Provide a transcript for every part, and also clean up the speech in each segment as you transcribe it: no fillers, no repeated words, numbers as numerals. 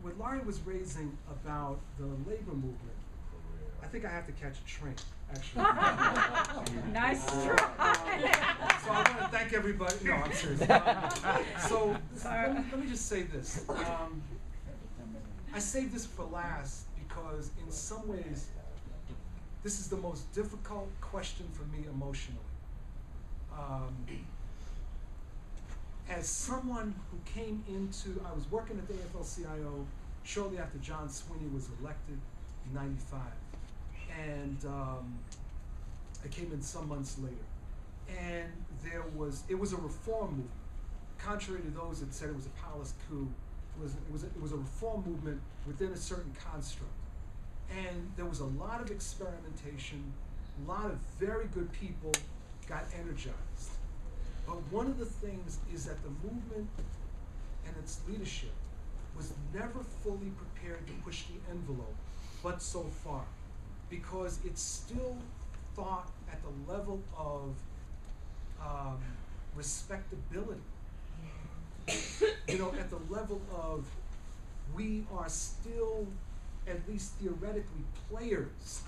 what Laurie was raising about the labor movement, I think I have to catch a train, actually. Nice try. So I want to thank everybody. No, I'm serious. So let me just say this. I saved this for last because in some ways, this is the most difficult question for me emotionally. As someone who came into, I was working at the AFL-CIO shortly after John Sweeney was elected in '95. And I came in some months later. And it was a reform movement. Contrary to those that said it was a palace coup, it was a reform movement within a certain construct. And there was a lot of experimentation, a lot of very good people got energized. But one of the things is that the movement and its leadership was never fully prepared to push the envelope, but so far, because it's still thought at the level of respectability. You know, at the level of we are still, at least theoretically, players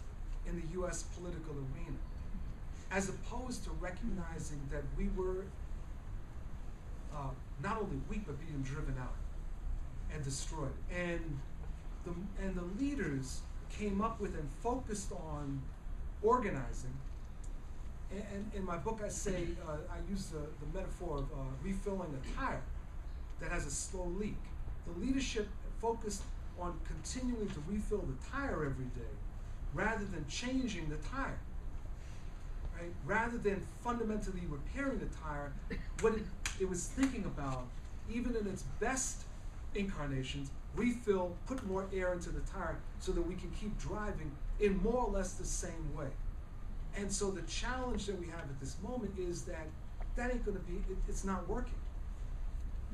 in the US political arena, as opposed to recognizing that we were not only weak, but being driven out and destroyed. And the leaders came up with and focused on organizing. And in my book I say, I use the metaphor of refilling a tire that has a slow leak. The leadership focused on continuing to refill the tire every day rather than changing the tire. Right? Rather than fundamentally repairing the tire, what it was thinking about, even in its best incarnations, refill, put more air into the tire so that we can keep driving in more or less the same way. And so the challenge that we have at this moment is that ain't gonna be, it's not working.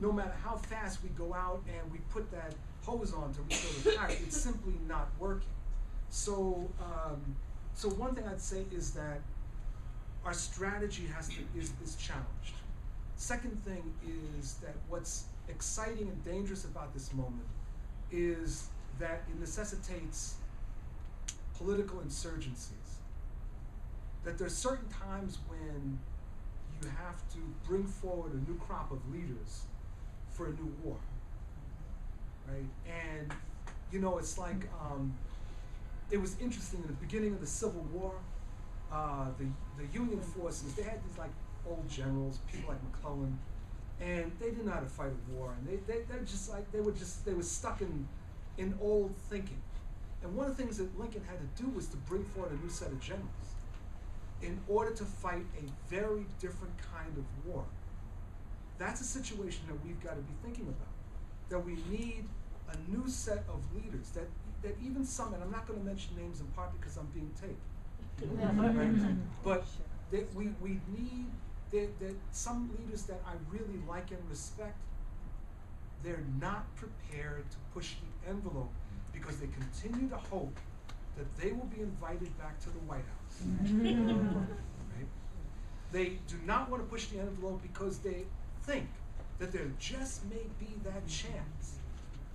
No matter how fast we go out and we put that hose on to refill the tire, it's simply not working. So, so one thing I'd say is that our strategy is challenged. Second thing is that what's exciting and dangerous about this moment is that it necessitates political insurgencies. That there's certain times when you have to bring forward a new crop of leaders for a new war, right? And you know, it's like, it was interesting in the beginning of the Civil War, the Union forces, they had these like old generals, people like McClellan, and they didn't know how to fight a war, and they're just like, they were stuck in old thinking. And one of the things that Lincoln had to do was to bring forward a new set of generals in order to fight a very different kind of war. That's a situation that we've got to be thinking about. That we need a new set of leaders, that even some, and I'm not going to mention names in part because I'm being taped, right? But that we need that some leaders that I really like and respect, they're not prepared to push the envelope because they continue to hope that they will be invited back to the White House. Right? They do not want to push the envelope because they think that there just may be that chance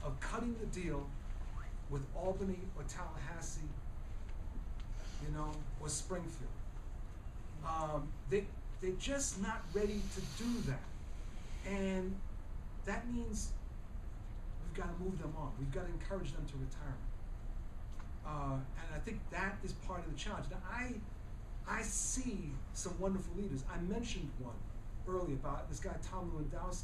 of cutting the deal with Albany or Tallahassee, you know, or Springfield. They're just not ready to do that. And that means we've got to move them on. We've got to encourage them to retirement. And I think that is part of the challenge. Now, I see some wonderful leaders. I mentioned one earlier about this guy, Tom Lewandowski.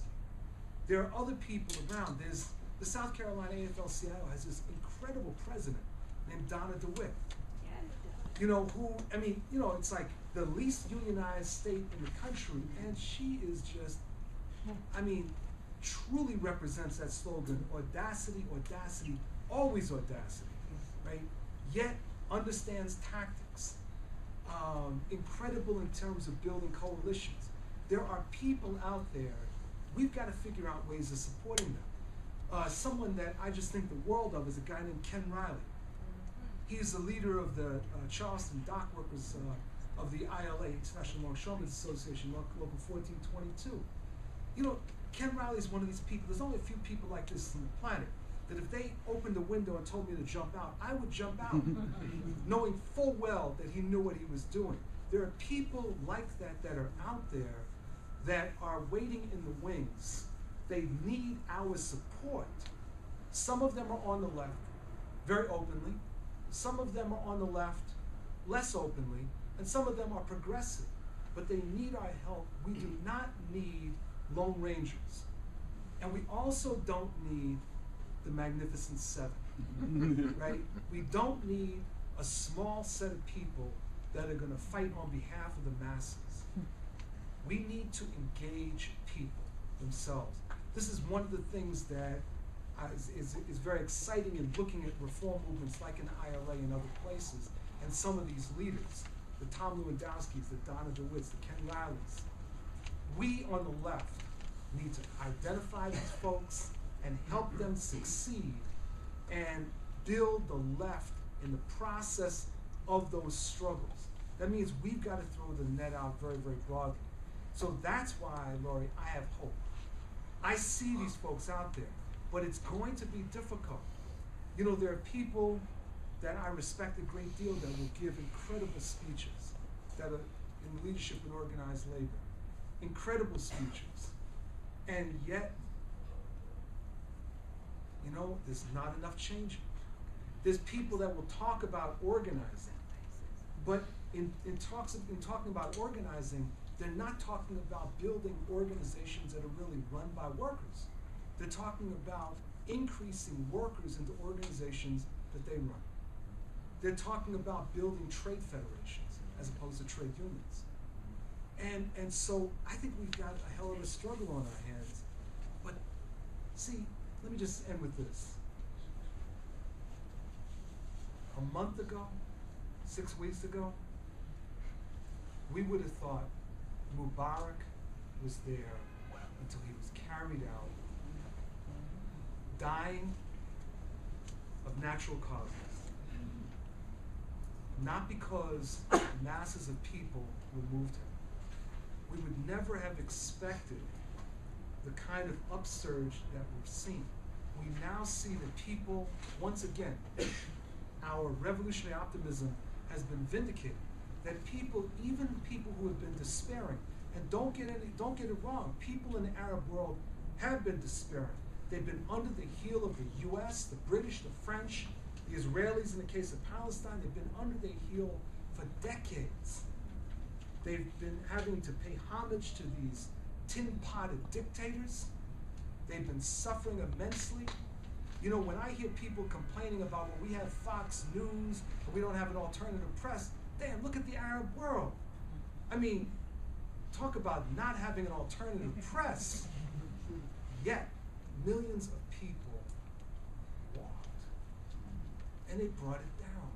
There are other people around. There's the South Carolina AFL-CIO has this incredible president named Donna DeWitt. You know, who, I mean, you know, it's like the least unionized state in the country, and she is just, I mean, truly represents that slogan, audacity, audacity, always audacity, right? Yet understands tactics, incredible in terms of building coalitions. There are people out there, we've got to figure out ways of supporting them. Someone that I just think the world of is a guy named Ken Riley. He's the leader of the Charleston Dock Workers of the ILA, International Longshoremen's Association, Local 1422. You know, Ken Riley is one of these people. There's only a few people like this on the planet that if they opened the window and told me to jump out, I would jump out, knowing full well that he knew what he was doing. There are people like that that are out there that are waiting in the wings. They need our support. Some of them are on the left, very openly. Some of them are on the left, less openly. And some of them are progressive. But they need our help. We do not need Lone Rangers. And we also don't need the Magnificent Seven, right? We don't need a small set of people that are going to fight on behalf of the masses. We need to engage people themselves. This is one of the things that is very exciting in looking at reform movements like in the IRA and other places, and some of these leaders, the Tom Lewandowskis, the Donna DeWitts, the Ken Rileys. We on the left need to identify these folks and help them succeed and build the left in the process of those struggles. That means we've got to throw the net out very, very broadly. So that's why, Laurie, I have hope. I see these folks out there, but it's going to be difficult. You know, there are people that I respect a great deal that will give incredible speeches that are in leadership and organized labor. Incredible speeches. And yet, you know, there's not enough change. There's people that will talk about organizing, but in talking about organizing, they're not talking about building organizations that are really run by workers. They're talking about increasing workers into organizations that they run. They're talking about building trade federations as opposed to trade unions. And so I think we've got a hell of a struggle on our hands. But see, let me just end with this. A month ago, 6 weeks ago, we would have thought Mubarak was there until he was carried out, dying of natural causes. Not because masses of people removed him. We would never have expected the kind of upsurge that we've seen. We now see that people, once again, our revolutionary optimism has been vindicated. That people, even people who have been despairing, and don't get it wrong, people in the Arab world have been despairing. They've been under the heel of the US, the British, the French, the Israelis in the case of Palestine. They've been under their heel for decades. They've been having to pay homage to these tin-potted dictators. They've been suffering immensely. You know, when I hear people complaining about when we have Fox News and we don't have an alternative press, damn, look at the Arab world. I mean, talk about not having an alternative press. Yet, millions of people walked. And they brought it down.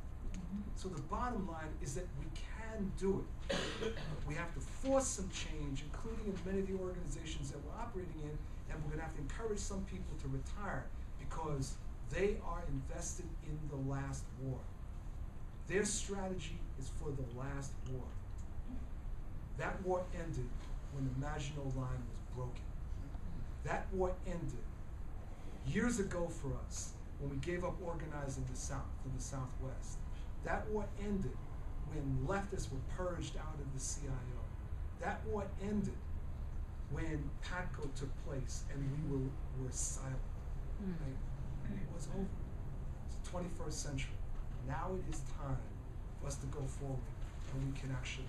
So the bottom line is that we can do it. We have to force some change, including in many of the organizations that we're operating in, and we're going to have to encourage some people to retire because they are invested in the last war. Their strategy is for the last war. That war ended when the Maginot Line was broken. That war ended years ago for us when we gave up organizing the South and the Southwest. That war ended when leftists were purged out of the CIO. That war ended when PATCO took place and we were silent. Right? It was over. It's the 21st century. Now it is time for us to go forward and we can actually